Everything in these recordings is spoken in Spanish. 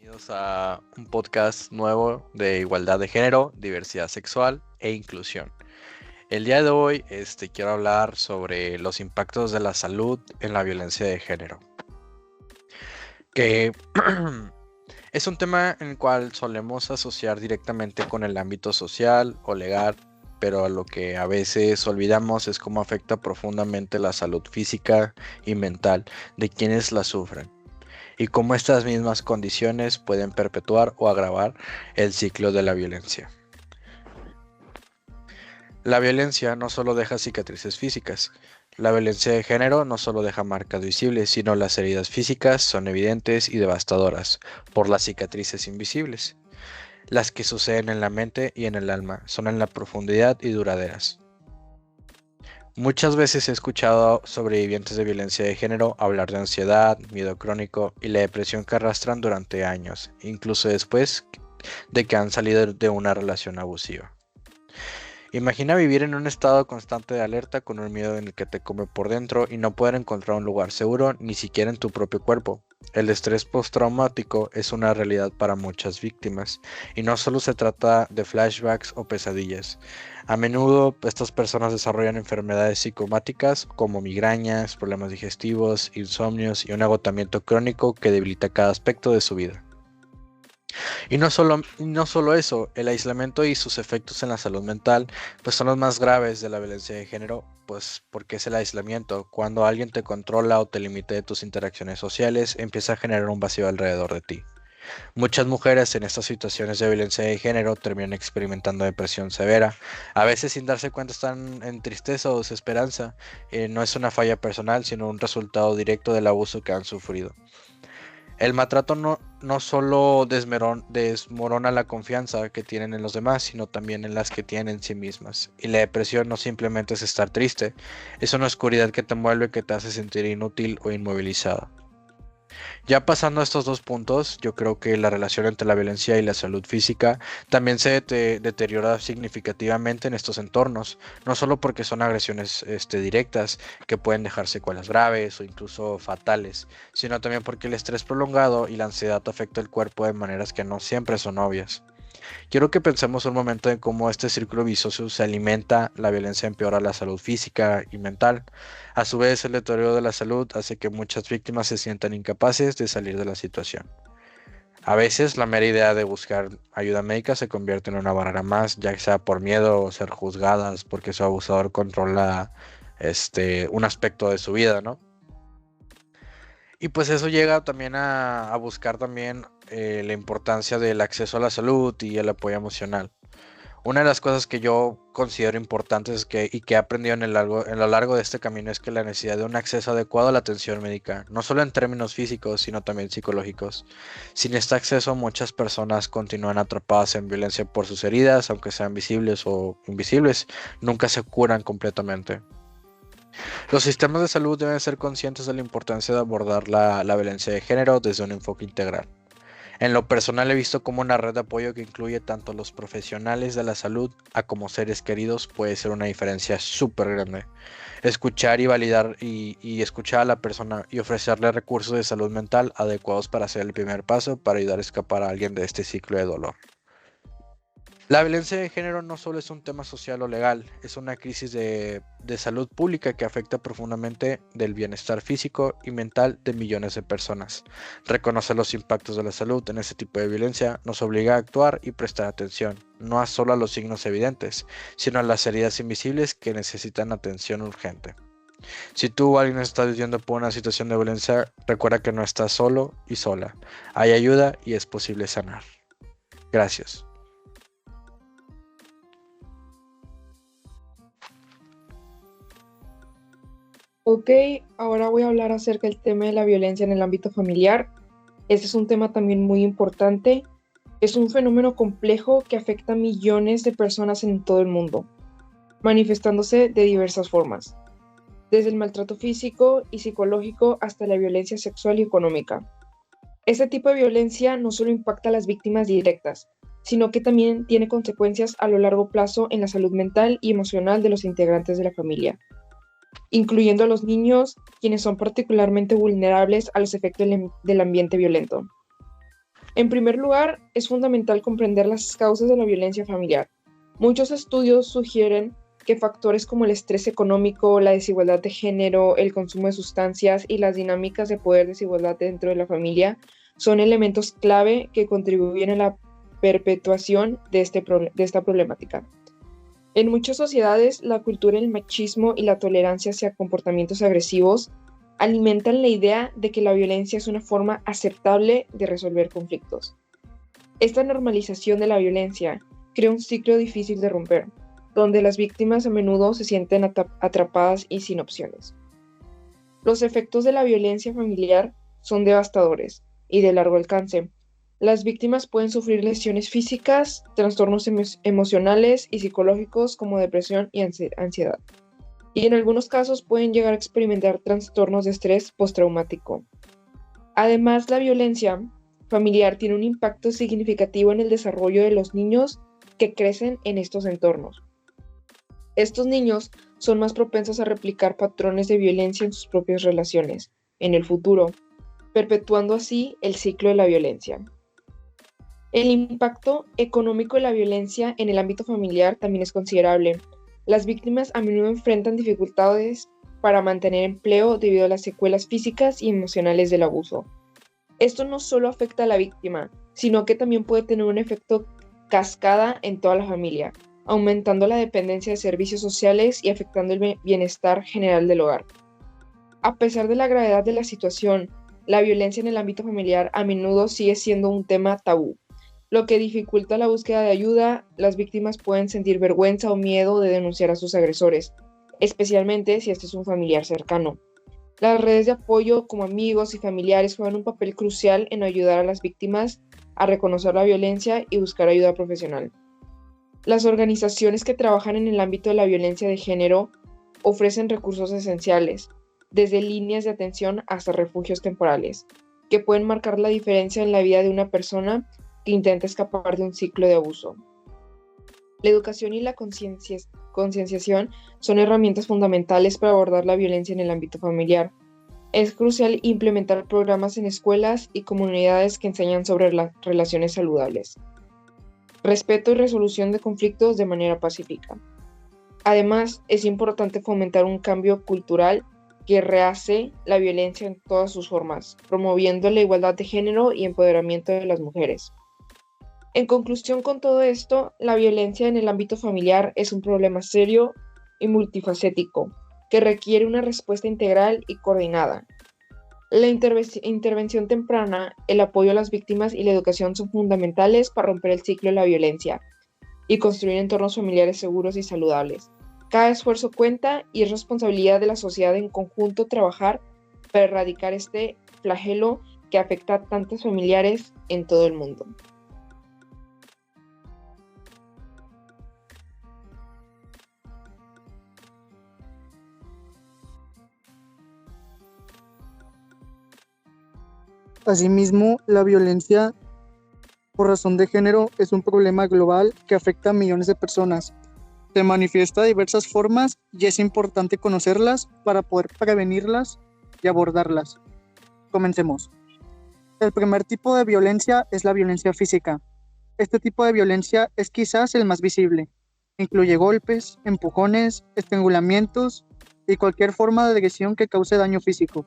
Bienvenidos a un podcast nuevo de igualdad de género, diversidad sexual e inclusión. El día de hoy quiero hablar sobre los impactos de la salud en la violencia de género, que es un tema en el cual solemos asociar directamente con el ámbito social o legal, pero a lo que a veces olvidamos es cómo afecta profundamente la salud física y mental de quienes la sufren, y cómo estas mismas condiciones pueden perpetuar o agravar el ciclo de la violencia. La violencia no solo deja cicatrices físicas. La violencia de género no solo deja marcas visibles, sino las heridas físicas son evidentes y devastadoras por las cicatrices invisibles. Las que suceden en la mente y en el alma son en la profundidad y duraderas. Muchas veces he escuchado a sobrevivientes de violencia de género hablar de ansiedad, miedo crónico y la depresión que arrastran durante años, incluso después de que han salido de una relación abusiva. Imagina vivir en un estado constante de alerta con un miedo en el que te come por dentro y no poder encontrar un lugar seguro ni siquiera en tu propio cuerpo. El estrés postraumático es una realidad para muchas víctimas y no solo se trata de flashbacks o pesadillas. A menudo estas personas desarrollan enfermedades psicomáticas como migrañas, problemas digestivos, insomnios y un agotamiento crónico que debilita cada aspecto de su vida. Y no solo eso, el aislamiento y sus efectos en la salud mental, pues son los más graves de la violencia de género, pues porque es el aislamiento. Cuando alguien te controla o te limita de tus interacciones sociales, empieza a generar un vacío alrededor de ti. Muchas mujeres en estas situaciones de violencia de género terminan experimentando depresión severa. A veces sin darse cuenta están en tristeza o desesperanza. No es una falla personal, sino un resultado directo del abuso que han sufrido. El maltrato no solo desmorona la confianza que tienen en los demás, sino también en las que tienen en sí mismas. Y la depresión no simplemente es estar triste, es una oscuridad que te envuelve que te hace sentir inútil o inmovilizado. Ya pasando a estos dos puntos, yo creo que la relación entre la violencia y la salud física también se deteriora significativamente en estos entornos, no solo porque son agresiones directas que pueden dejar secuelas graves o incluso fatales, sino también porque el estrés prolongado y la ansiedad afecta el cuerpo de maneras que no siempre son obvias. Quiero que pensemos un momento en cómo este círculo vicioso se alimenta, la violencia empeora la salud física y mental. A su vez, el deterioro de la salud hace que muchas víctimas se sientan incapaces de salir de la situación. A veces, la mera idea de buscar ayuda médica se convierte en una barrera más, ya sea por miedo o ser juzgadas porque su abusador controla un aspecto de su vida, ¿no? Y pues eso llega también a buscar también la importancia del acceso a la salud y el apoyo emocional. Una de las cosas que yo considero importantes y que he aprendido en lo largo de este camino es que la necesidad de un acceso adecuado a la atención médica, no solo en términos físicos, sino también psicológicos. Sin este acceso, muchas personas continúan atrapadas en violencia por sus heridas, aunque sean visibles o invisibles, nunca se curan completamente. Los sistemas de salud deben ser conscientes de la importancia de abordar la violencia de género desde un enfoque integral. En lo personal he visto como una red de apoyo que incluye tanto a los profesionales de la salud a como seres queridos puede ser una diferencia súper grande. Escuchar y validar y escuchar a la persona y ofrecerle recursos de salud mental adecuados para hacer el primer paso para ayudar a escapar a alguien de este ciclo de dolor. La violencia de género no solo es un tema social o legal, es una crisis de salud pública que afecta profundamente del bienestar físico y mental de millones de personas. Reconocer los impactos de la salud en este tipo de violencia nos obliga a actuar y prestar atención, no a solo a los signos evidentes, sino a las heridas invisibles que necesitan atención urgente. Si tú o alguien está viviendo por una situación de violencia, recuerda que no estás solo y sola. Hay ayuda y es posible sanar. Gracias. Ok, ahora voy a hablar acerca del tema de la violencia en el ámbito familiar. Este es un tema también muy importante. Es un fenómeno complejo que afecta a millones de personas en todo el mundo, manifestándose de diversas formas, desde el maltrato físico y psicológico hasta la violencia sexual y económica. Este tipo de violencia no solo impacta a las víctimas directas, sino que también tiene consecuencias a lo largo plazo en la salud mental y emocional de los integrantes de la familia, incluyendo a los niños, quienes son particularmente vulnerables a los efectos del ambiente violento. En primer lugar, es fundamental comprender las causas de la violencia familiar. Muchos estudios sugieren que factores como el estrés económico, la desigualdad de género, el consumo de sustancias y las dinámicas de poder desigualdad dentro de la familia son elementos clave que contribuyen a la perpetuación de esta problemática. En muchas sociedades, la cultura del machismo y la tolerancia hacia comportamientos agresivos alimentan la idea de que la violencia es una forma aceptable de resolver conflictos. Esta normalización de la violencia crea un ciclo difícil de romper, donde las víctimas a menudo se sienten atrapadas y sin opciones. Los efectos de la violencia familiar son devastadores y de largo alcance. Las víctimas pueden sufrir lesiones físicas, trastornos emocionales y psicológicos como depresión y ansiedad. Y en algunos casos pueden llegar a experimentar trastornos de estrés postraumático. Además, la violencia familiar tiene un impacto significativo en el desarrollo de los niños que crecen en estos entornos. Estos niños son más propensos a replicar patrones de violencia en sus propias relaciones en el futuro, perpetuando así el ciclo de la violencia. El impacto económico de la violencia en el ámbito familiar también es considerable. Las víctimas a menudo enfrentan dificultades para mantener empleo debido a las secuelas físicas y emocionales del abuso. Esto no solo afecta a la víctima, sino que también puede tener un efecto cascada en toda la familia, aumentando la dependencia de servicios sociales y afectando el bienestar general del hogar. A pesar de la gravedad de la situación, la violencia en el ámbito familiar a menudo sigue siendo un tema tabú, lo que dificulta la búsqueda de ayuda. Las víctimas pueden sentir vergüenza o miedo de denunciar a sus agresores, especialmente si este es un familiar cercano. Las redes de apoyo como amigos y familiares juegan un papel crucial en ayudar a las víctimas a reconocer la violencia y buscar ayuda profesional. Las organizaciones que trabajan en el ámbito de la violencia de género ofrecen recursos esenciales, desde líneas de atención hasta refugios temporales, que pueden marcar la diferencia en la vida de una persona que intenta escapar de un ciclo de abuso. La educación y la concienciación son herramientas fundamentales para abordar la violencia en el ámbito familiar. Es crucial implementar programas en escuelas y comunidades que enseñan sobre las relaciones saludables, respeto y resolución de conflictos de manera pacífica. Además, es importante fomentar un cambio cultural que rehace la violencia en todas sus formas, promoviendo la igualdad de género y empoderamiento de las mujeres. En conclusión con todo esto, la violencia en el ámbito familiar es un problema serio y multifacético que requiere una respuesta integral y coordinada. La intervención temprana, el apoyo a las víctimas y la educación son fundamentales para romper el ciclo de la violencia y construir entornos familiares seguros y saludables. Cada esfuerzo cuenta y es responsabilidad de la sociedad en conjunto trabajar para erradicar este flagelo que afecta a tantos familiares en todo el mundo. Asimismo, la violencia por razón de género es un problema global que afecta a millones de personas. Se manifiesta de diversas formas y es importante conocerlas para poder prevenirlas y abordarlas. Comencemos. El primer tipo de violencia es la violencia física. Este tipo de violencia es quizás el más visible. Incluye golpes, empujones, estrangulamientos y cualquier forma de agresión que cause daño físico.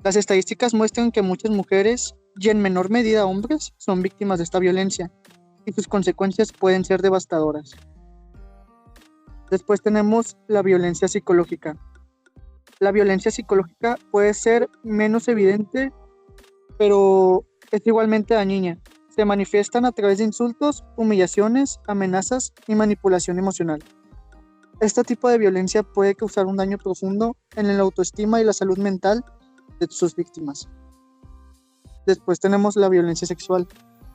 Las estadísticas muestran que muchas mujeres, y en menor medida hombres, son víctimas de esta violencia, y sus consecuencias pueden ser devastadoras. Después tenemos la violencia psicológica. La violencia psicológica puede ser menos evidente, pero es igualmente dañina. Se manifiestan a través de insultos, humillaciones, amenazas y manipulación emocional. Este tipo de violencia puede causar un daño profundo en la autoestima y la salud mental de sus víctimas. Después tenemos la violencia sexual.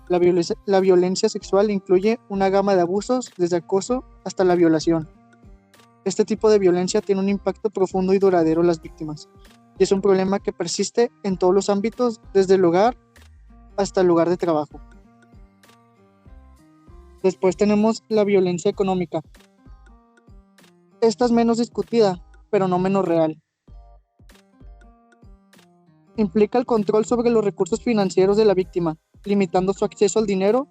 La violencia sexual incluye una gama de abusos, desde acoso hasta la violación. Este tipo de violencia tiene un impacto profundo y duradero en las víctimas, y es un problema que persiste en todos los ámbitos, desde el hogar hasta el lugar de trabajo. Después tenemos la violencia económica. Esta es menos discutida, pero no menos real. Implica el control sobre los recursos financieros de la víctima, limitando su acceso al dinero,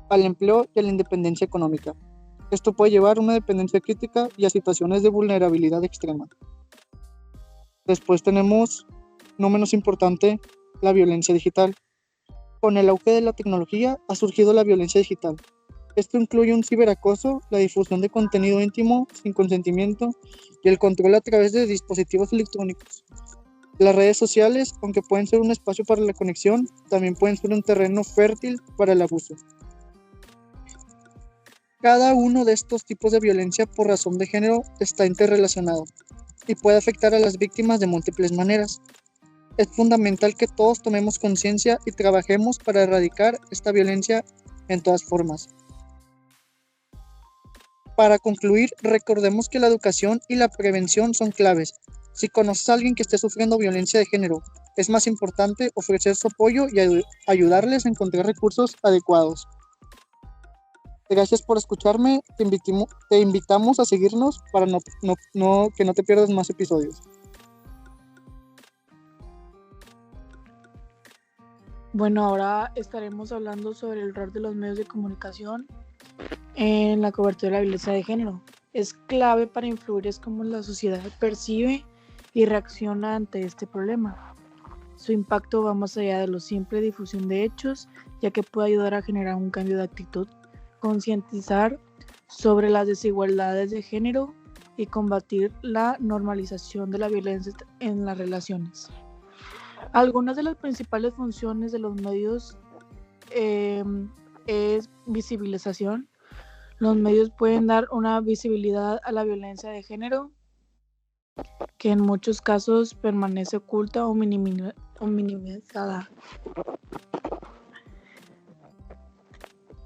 al empleo y a la independencia económica. Esto puede llevar a una dependencia crítica y a situaciones de vulnerabilidad extrema. Después tenemos, no menos importante, la violencia digital. Con el auge de la tecnología ha surgido la violencia digital. Esto incluye un ciberacoso, la difusión de contenido íntimo sin consentimiento y el control a través de dispositivos electrónicos. Las redes sociales, aunque pueden ser un espacio para la conexión, también pueden ser un terreno fértil para el abuso. Cada uno de estos tipos de violencia por razón de género está interrelacionado y puede afectar a las víctimas de múltiples maneras. Es fundamental que todos tomemos conciencia y trabajemos para erradicar esta violencia en todas formas. Para concluir, recordemos que la educación y la prevención son claves. Si conoces a alguien que esté sufriendo violencia de género, es más importante ofrecer su apoyo y ayudarles a encontrar recursos adecuados. Gracias por escucharme, te invitamos a seguirnos para que no te pierdas más episodios. Bueno, ahora estaremos hablando sobre el rol de los medios de comunicación en la cobertura de la violencia de género. Es clave para influir en cómo la sociedad percibe y reacciona ante este problema. Su impacto va más allá de la simple difusión de hechos, ya que puede ayudar a generar un cambio de actitud, concientizar sobre las desigualdades de género y combatir la normalización de la violencia en las relaciones. Algunas de las principales funciones de los medios es visibilización. Los medios pueden dar una visibilidad a la violencia de género que en muchos casos permanece oculta o minimizada.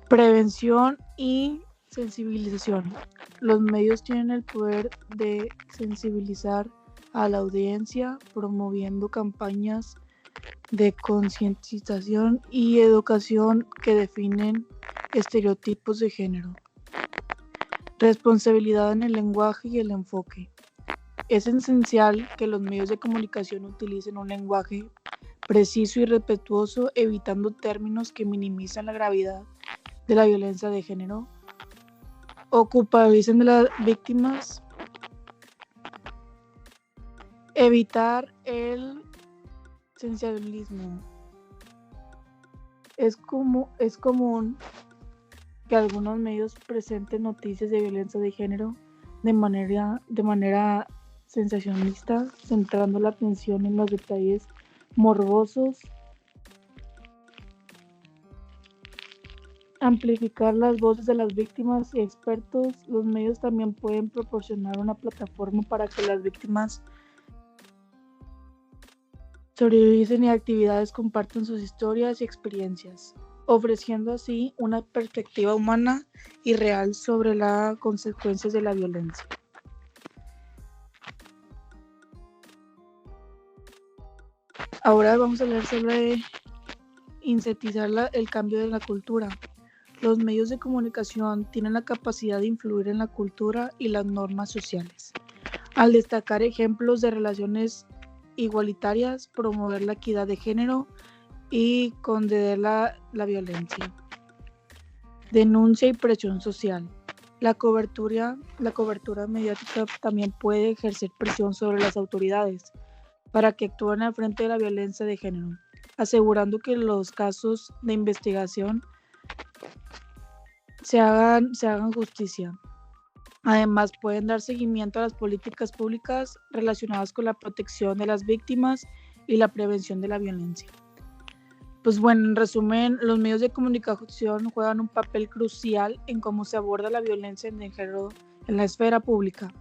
Prevención y sensibilización. Los medios tienen el poder de sensibilizar a la audiencia, promoviendo campañas de concientización y educación que definen estereotipos de género. Responsabilidad en el lenguaje y el enfoque. Es esencial que los medios de comunicación utilicen un lenguaje preciso y respetuoso, evitando términos que minimizan la gravedad de la violencia de género o culpabilicen de las víctimas. Evitar el sensacionalismo. Es común que algunos medios presenten noticias de violencia de género de manera sensacionalista, centrando la atención en los detalles morbosos. Amplificar las voces de las víctimas y expertos. Los medios también pueden proporcionar una plataforma para que las víctimas sobrevivir y actividades comparten sus historias y experiencias, ofreciendo así una perspectiva humana y real sobre las consecuencias de la violencia. Ahora vamos a hablar sobre incentivizar el cambio de la cultura. Los medios de comunicación tienen la capacidad de influir en la cultura y las normas sociales, al destacar ejemplos de relaciones igualitarias, promover la equidad de género y condenar la violencia. Denuncia y presión social. La cobertura mediática también puede ejercer presión sobre las autoridades para que actúen al frente de la violencia de género, asegurando que los casos de investigación se hagan justicia. Además, pueden dar seguimiento a las políticas públicas relacionadas con la protección de las víctimas y la prevención de la violencia. Pues bueno, en resumen, los medios de comunicación juegan un papel crucial en cómo se aborda la violencia de género en la esfera pública.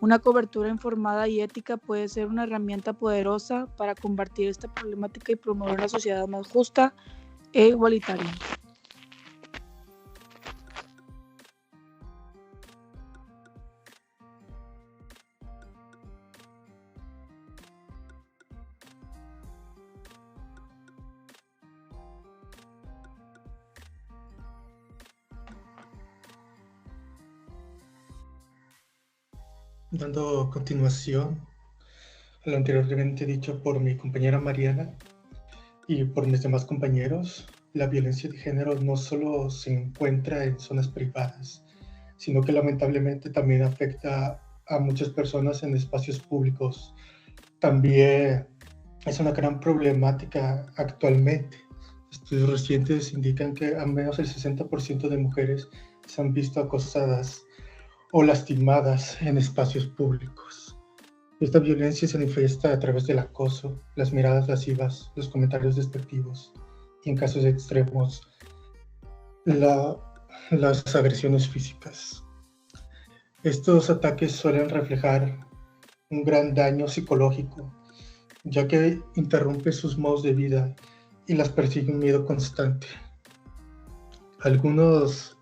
Una cobertura informada y ética puede ser una herramienta poderosa para combatir esta problemática y promover una sociedad más justa e igualitaria. Dando continuación a lo anteriormente dicho por mi compañera Mariana y por mis demás compañeros, la violencia de género no solo se encuentra en zonas privadas, sino que lamentablemente también afecta a muchas personas en espacios públicos. También es una gran problemática actualmente. Estudios recientes indican que al menos el 60% de mujeres se han visto acosadas o lastimadas en espacios públicos. Esta violencia se manifiesta a través del acoso, las miradas lascivas, los comentarios despectivos y, en casos extremos, las agresiones físicas. Estos ataques suelen reflejar un gran daño psicológico, ya que interrumpe sus modos de vida y las persigue un miedo constante. Algunos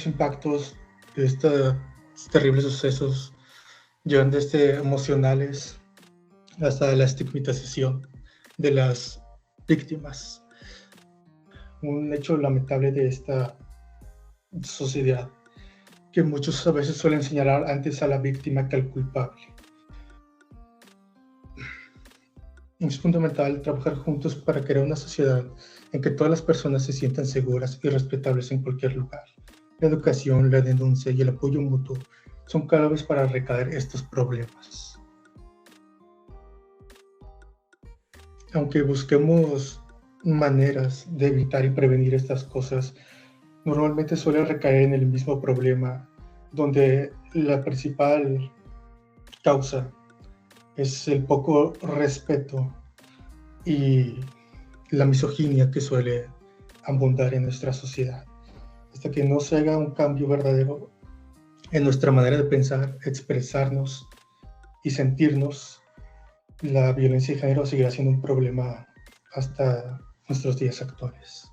impactos de estos terribles sucesos llevan desde emocionales hasta la estigmatización de las víctimas. Un hecho lamentable de esta sociedad, que muchos a veces suelen señalar antes a la víctima que al culpable. Es fundamental trabajar juntos para crear una sociedad en que todas las personas se sientan seguras y respetables en cualquier lugar. La educación, la denuncia y el apoyo mutuo son claves para erradicar estos problemas. Aunque busquemos maneras de evitar y prevenir estas cosas, normalmente suele recaer en el mismo problema, donde la principal causa es el poco respeto y la misoginia que suele abundar en nuestra sociedad. Hasta que no se haga un cambio verdadero en nuestra manera de pensar, expresarnos y sentirnos, la violencia de género seguirá siendo un problema hasta nuestros días actuales.